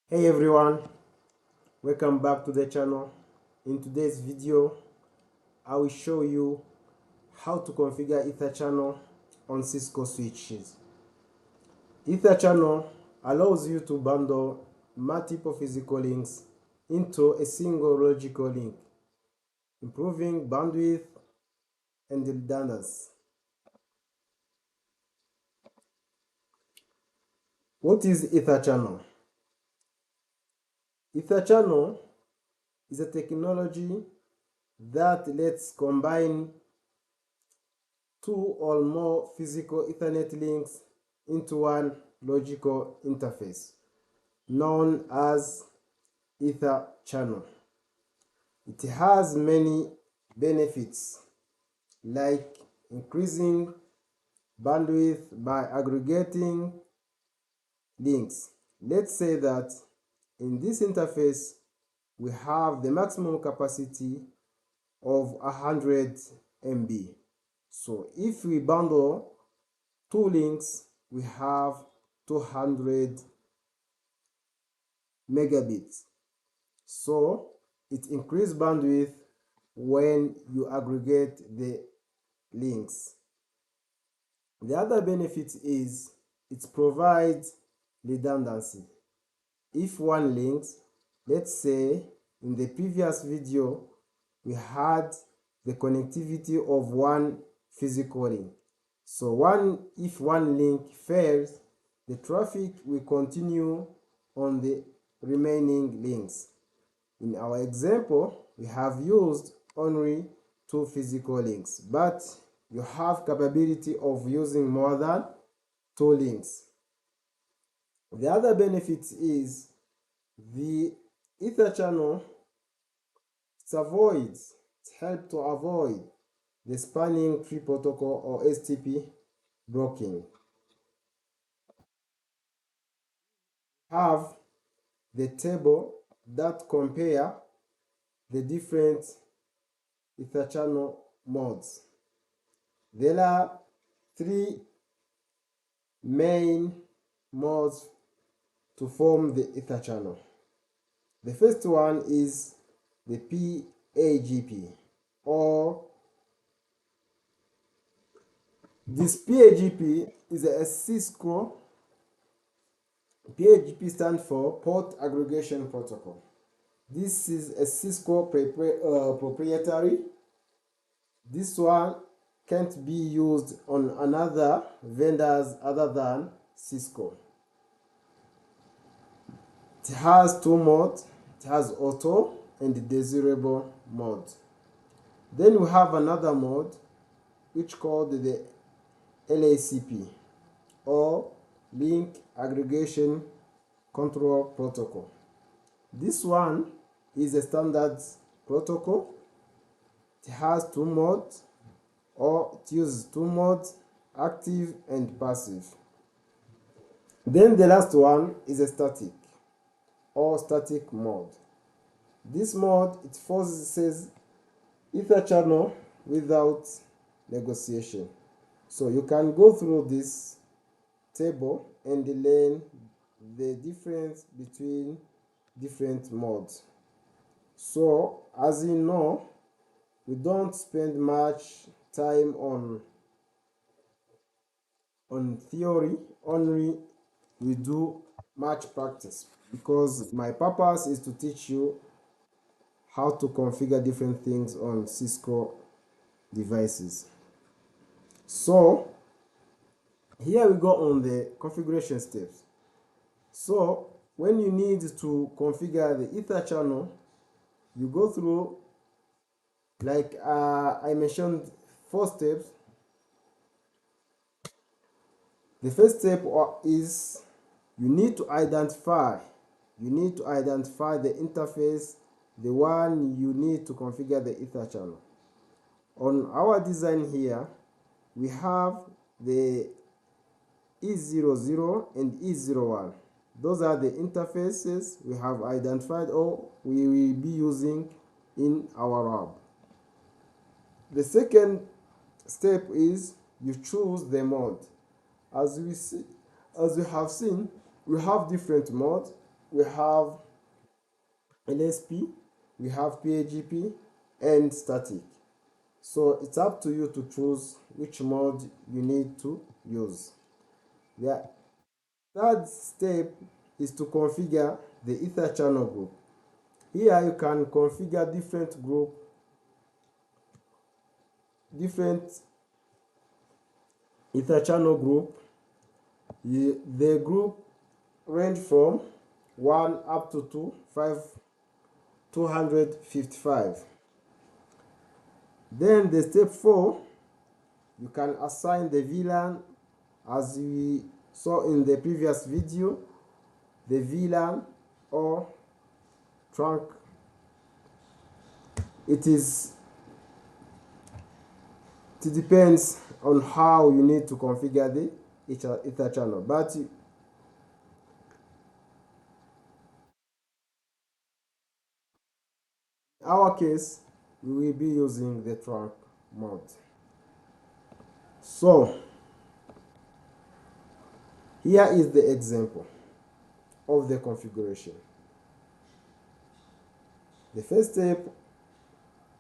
Hey everyone, welcome back to the channel. In today's video, I will show you how to configure EtherChannel on Cisco switches. EtherChannel allows you to bundle multiple physical links into a single logical link, improving bandwidth and redundancy. What is EtherChannel? EtherChannel is a technology that lets combine two or more physical Ethernet links into one logical interface, known as EtherChannel. It has many benefits, like increasing bandwidth by aggregating links. Let's say that in this interface, we have the maximum capacity of 100 MB. So if we bundle two links, we have 200 megabits. So it increases bandwidth when you aggregate the links. The other benefit is it provides redundancy. If one links, let's say in the previous video, we had the connectivity of one physical link. So if one link fails, the traffic will continue on the remaining links. In our example, we have used only two physical links, but you have capability of using more than two links. The other benefit is the EtherChannel helps to avoid the spanning tree protocol or STP blocking. Have the table that compare the different EtherChannel modes. There are three main modes to form the EtherChannel. The first one is the PAGP, or this PAGP is a Cisco. PAGP stands for Port Aggregation Protocol. This is a Cisco proprietary. This one can't be used on another vendors other than Cisco. It has two modes. It has auto and desirable mode. Then we have another mode which called the LACP, or Link Aggregation Control Protocol. This one is a standard protocol. It has two modes, or it uses two modes, active and passive. Then the last one is a static, or static mode. This mode, it forces EtherChannel without negotiation. So you can go through this table and learn the difference between different modes. So as you know, we don't spend much time on theory, only we do much practice, because my purpose is to teach you how to configure different things on Cisco devices. So here we go on the configuration steps. So when you need to configure the EtherChannel, you go through, like I mentioned, 4 steps. The first step is you need to identify the interface, the one you need to configure the EtherChannel. On our design here, we have the E00 and E01. Those are the interfaces we have identified or we will be using in our lab. The second step is you choose the mode. As we have seen, we have different modes. we have LSP, we have PAGP, and static. So it's up to you to choose which mode you need to use. The third step is to configure the EtherChannel group. Here you can configure different EtherChannel group. The group range from 1 up to 255. Then the step 4, you can assign the VLAN as we saw in the previous video, the VLAN or trunk. It depends on how you need to configure the EtherChannel, but in our case we will be using the trunk mode. So here is the example of the configuration. The first step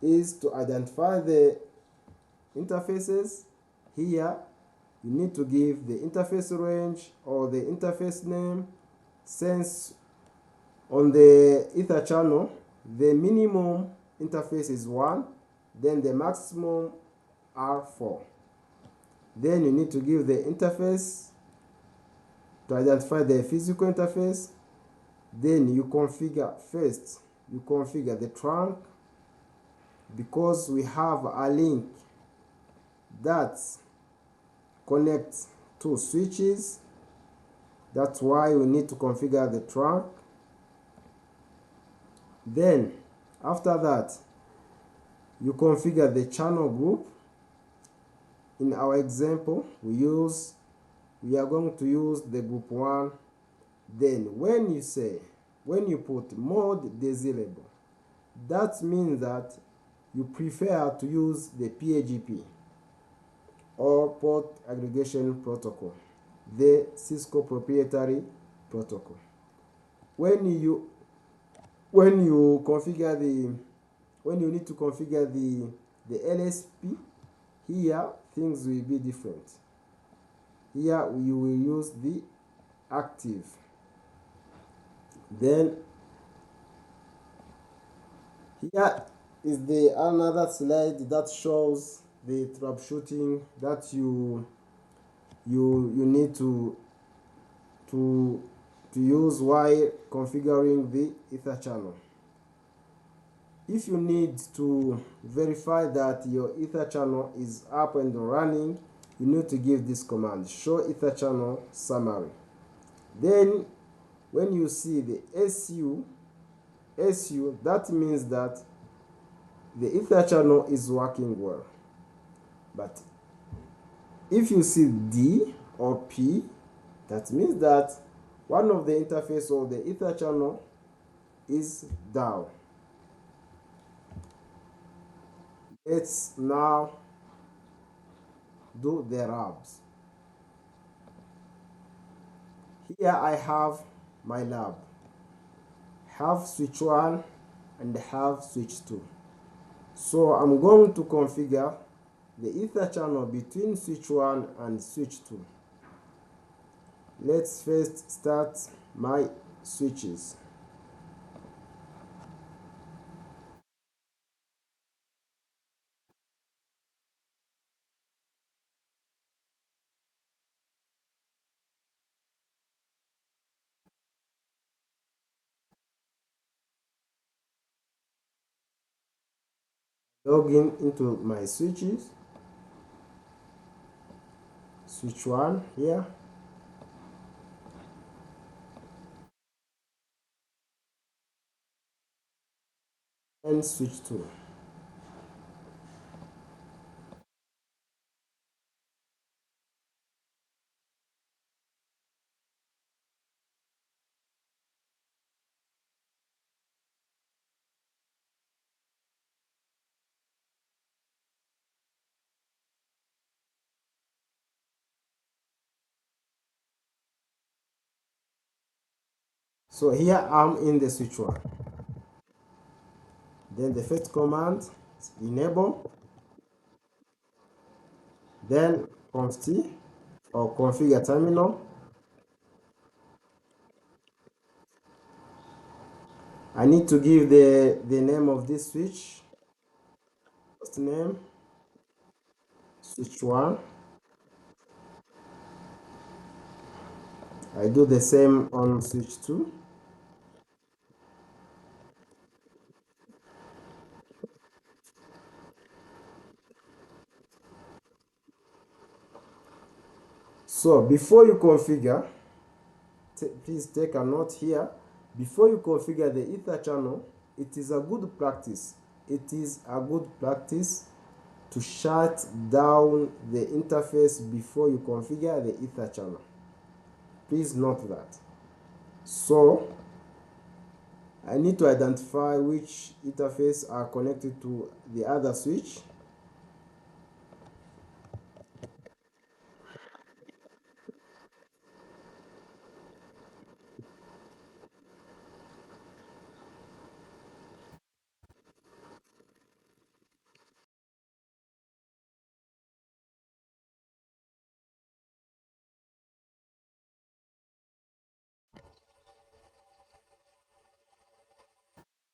is to identify the interfaces. Here you need to give the interface range or the interface name, since on the EtherChannel the minimum interface is 1, then the maximum are 4. Then you need to give the interface to identify the physical interface. Then you configure the trunk, because we have a link that connects two switches. That's why we need to configure the trunk. Then after that you configure the channel group. In our example we are going to use the group 1. Then when you put mode desirable, that means that you prefer to use the PAGP or port aggregation protocol, the Cisco proprietary protocol. When you need to configure the LSP, here things will be different. Here you will use the active. Then here is another slide that shows the troubleshooting that you need to use while configuring the EtherChannel. If you need to verify that your EtherChannel is up and running, you need to give this command: show EtherChannel summary. Then when you see the SU, that means that the EtherChannel is working well. But if you see D or P, that means that one of the interface of the EtherChannel is down. Let's now do the labs. Here I have my lab. Have switch 1 and have switch 2. So I'm going to configure the EtherChannel between switch 1 and switch 2. Let's first start my switches. Log in into my switches. Switch 1 here. And switch 2. So here I'm in the switch 1. Then the first command is enable, then const or configure terminal. I need to give the name of this switch. First name, switch 1. I do the same on switch 2. So before you configure, please take a note here. Before you configure the Ether channel, it is a good practice. It is a good practice to shut down the interface before you configure the Ether channel. Please note that. So I need to identify which interface are connected to the other switch.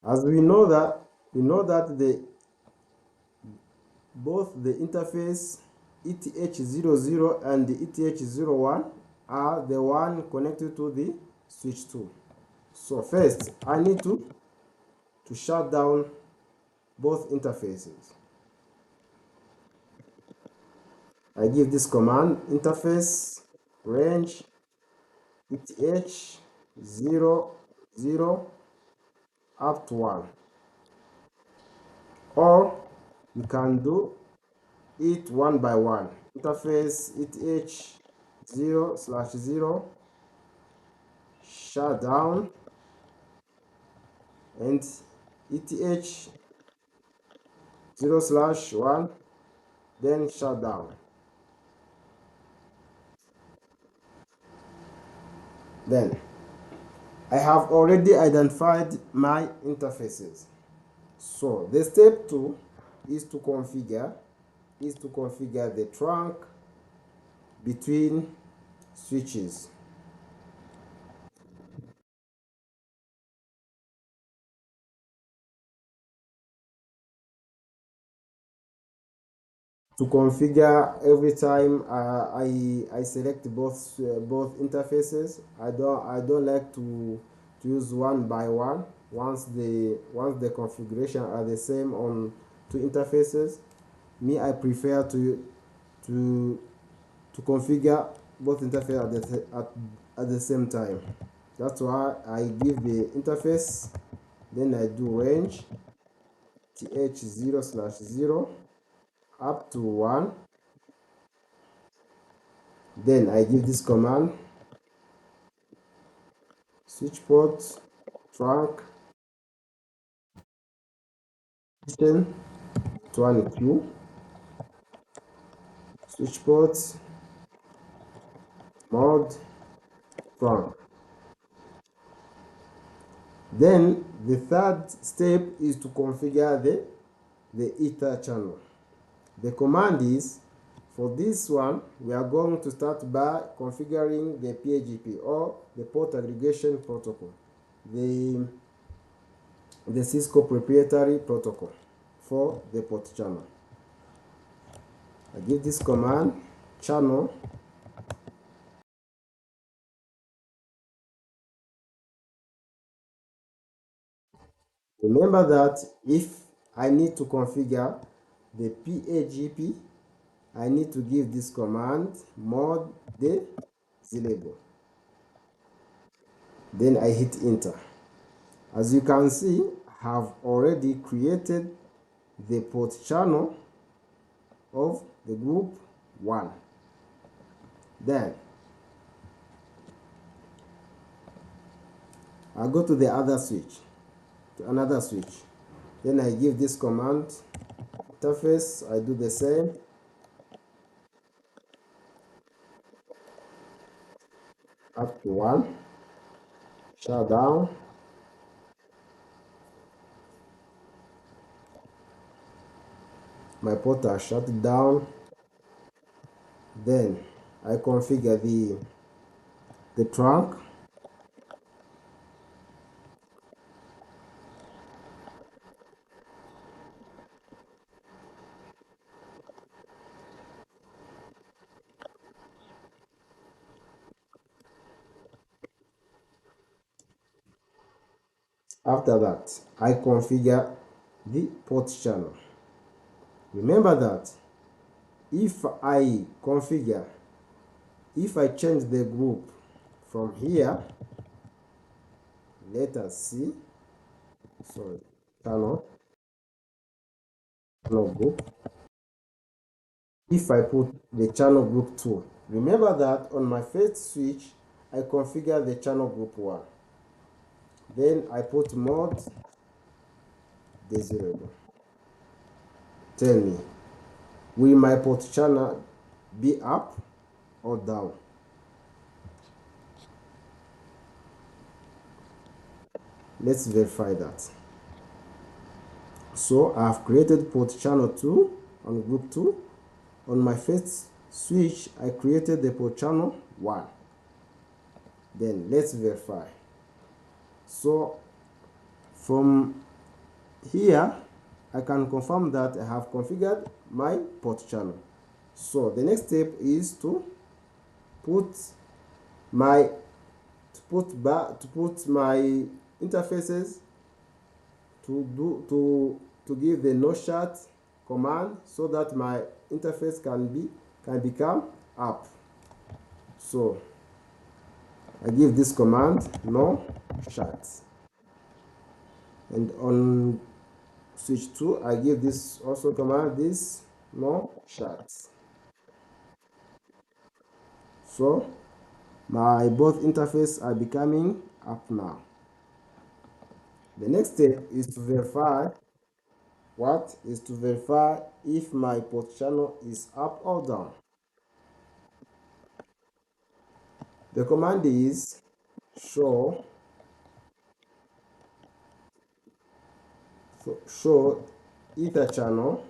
As we know that both the interface ETH00 and the ETH01 are the one connected to the switch 2. So first, I need to shut down both interfaces. I give this command interface range ETH00 up to 1, or you can do it one by one. Interface ETH0/0 shut down, and ETH0/1 then shut down. Then I have already identified my interfaces. So the step 2 is to configure the trunk between switches. To configure every time I select both interfaces. I don't like to use one by one. Once the configuration are the same on two interfaces, me I prefer to to configure both interfaces at the same time. That's why I give the interface, then I do range th0/0 up to 1. Then I give this command switch port trunk position to 1q, switch port mode trunk. Then the third step is to configure the Ether channel. The command is, for this one, we are going to start by configuring the PAGP, or the port aggregation protocol, the Cisco proprietary protocol for the port channel. I give this command channel. Remember that if I need to configure the PAGP, I need to give this command mod the label. Then I hit enter. As you can see, I have already created the port channel of the group 1. Then I go to the other switch, to another switch. Then I give this command interface. I do the same up to 1. shut down. My port are shut down. Then I configure the trunk. After that, I configure the port channel. Remember that if I configure, if I change the group from here, let us see, sorry, channel group. If I put the channel group 2, remember that on my first switch, I configure the channel group 1. Then I put mode desirable. Tell me, will my port channel be up or down? Let's verify that. So I have created port channel 2 on group 2. On my first switch, I created the port channel 1. Then let's verify. So from here, I can confirm that I have configured my port channel. So the next step is to put my interfaces to give the no shut command so that my interface can become up. So I give this command no shut, and on switch 2 I give this also command this no shut. So my both interfaces are becoming up now. The next step is to verify if my port channel is up or down. The command is show EtherChannel.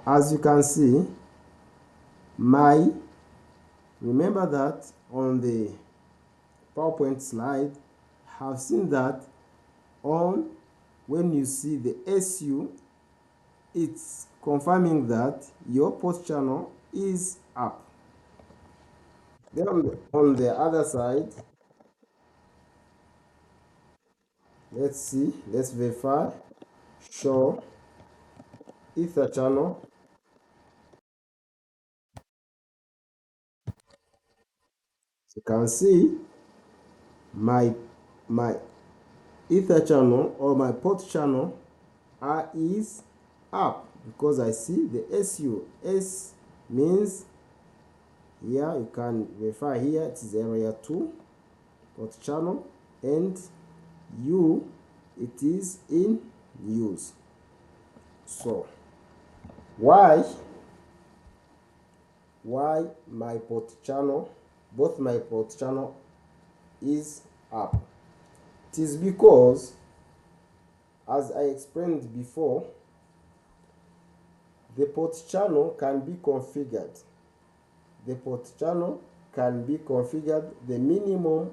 As you can see, remember that on the PowerPoint slide, have seen that when you see the SU, it's confirming that your port channel is up. Then on the other side, let's verify, show EtherChannel. So you can see my EtherChannel or my port channel is up because I see the SU. S means here you can verify here it is area 2 port channel, and U it is in use. So why my port channel, both my port channel is up? It is because, as I explained before, the port channel can be configured. The port channel can be configured, the minimum,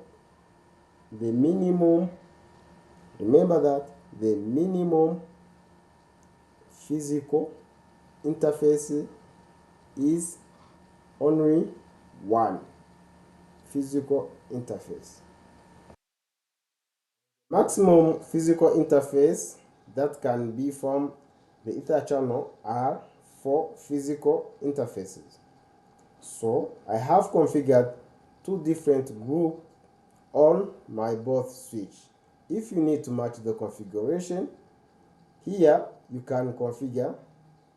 remember that the minimum physical interface is only one physical interface. Maximum physical interface that can be from the Ether channel are 4 physical interfaces. So I have configured 2 different groups on my both switch. If you need to match the configuration, here you can configure,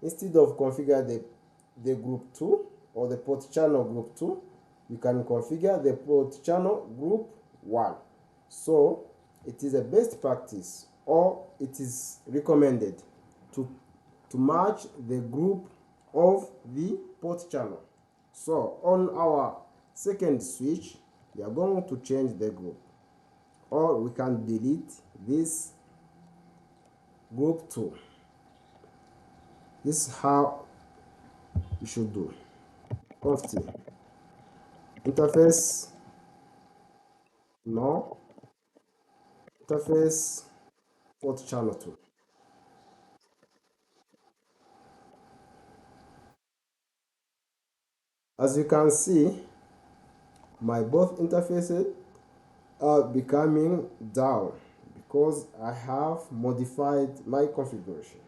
instead of configure the group 2 or the port channel group 2, you can configure the port channel group 1. So it is a best practice, or it is recommended to match the group of the port channel. So on our second switch, we are going to change the group, or we can delete this group 2. This is how you should do. Conf T interface no interface port channel 2. As you can see, my both interfaces are becoming down because I have modified my configuration.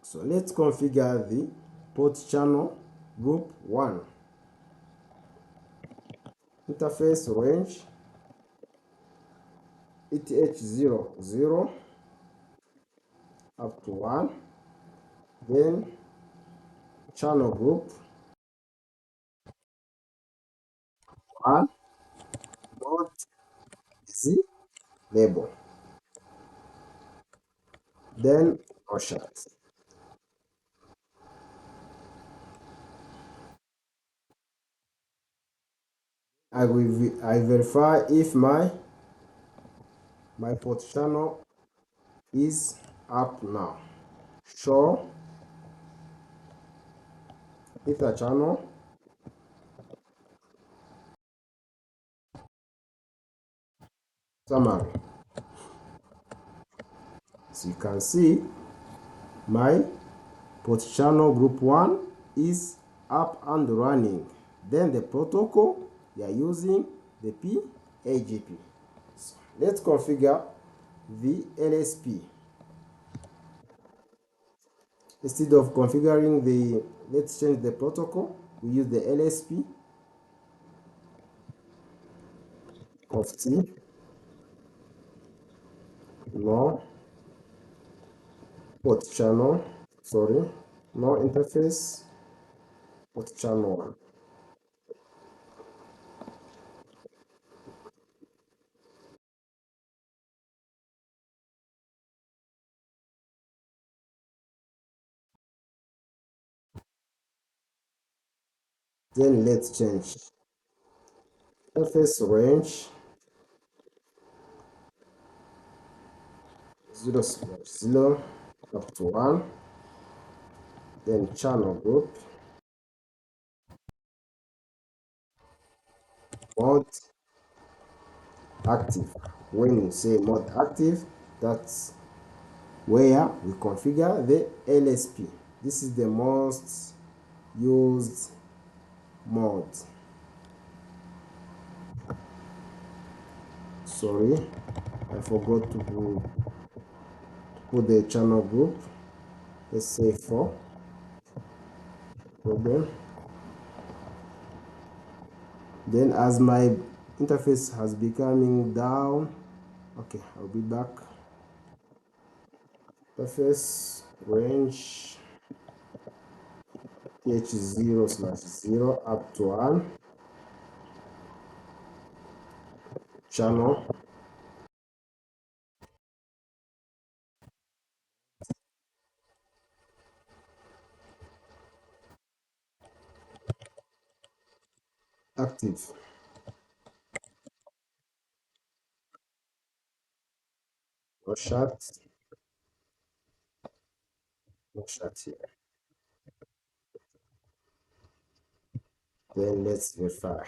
So let's configure the port channel group 1. Interface range ETH00 up to 1. Then channel group 1 mode Z label. Then OSHAT. I verify if my port channel is up now. Show EtherChannel summary. So you can see my port channel group 1 is up and running. Then the protocol we are using the PAGP. So let's configure the LSP. Instead of configuring let's change the protocol. We use the LSP of T. No port channel, sorry, no interface, port channel 1. Then let's change interface range 0/0 up to 1. Then channel group mode active. When you say mode active, that's where we configure the LSP. This is the most used mode. Sorry, I forgot to put the channel group. Let's say 4. Problem. Then as my interface has becoming down, okay, I'll be back. Interface range H0/0 up to 1. Channel active. No shut, no shut here. Then let's verify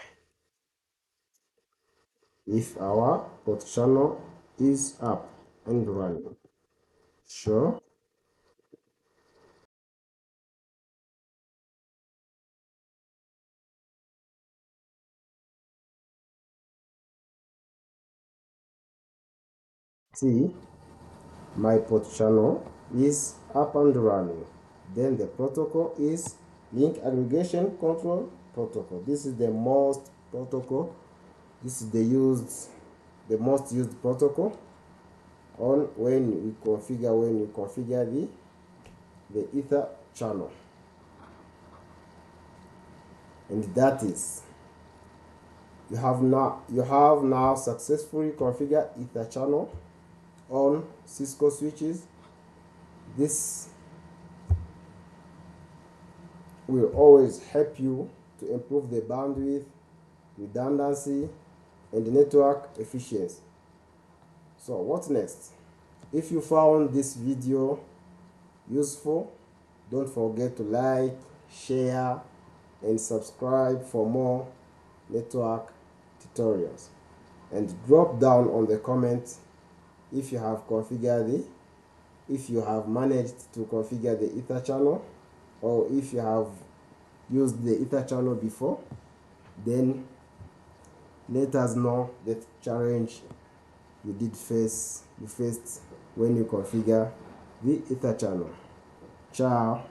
if our port channel is up and running. Sure. See, my port channel is up and running. Then the protocol is link aggregation control protocol. This is the most protocol. This is the most used protocol on when you configure the ether channel. And that is you have now successfully configured EtherChannel on Cisco switches. This will always help you to improve the bandwidth, redundancy, and the network efficiency. So what next? If you found this video useful, don't forget to like, share, and subscribe for more network tutorials. And drop down on the comments if you have if you have managed to configure the EtherChannel, or if you have used the EtherChannel before. Then let us know the challenge you faced when you configure the EtherChannel. Ciao.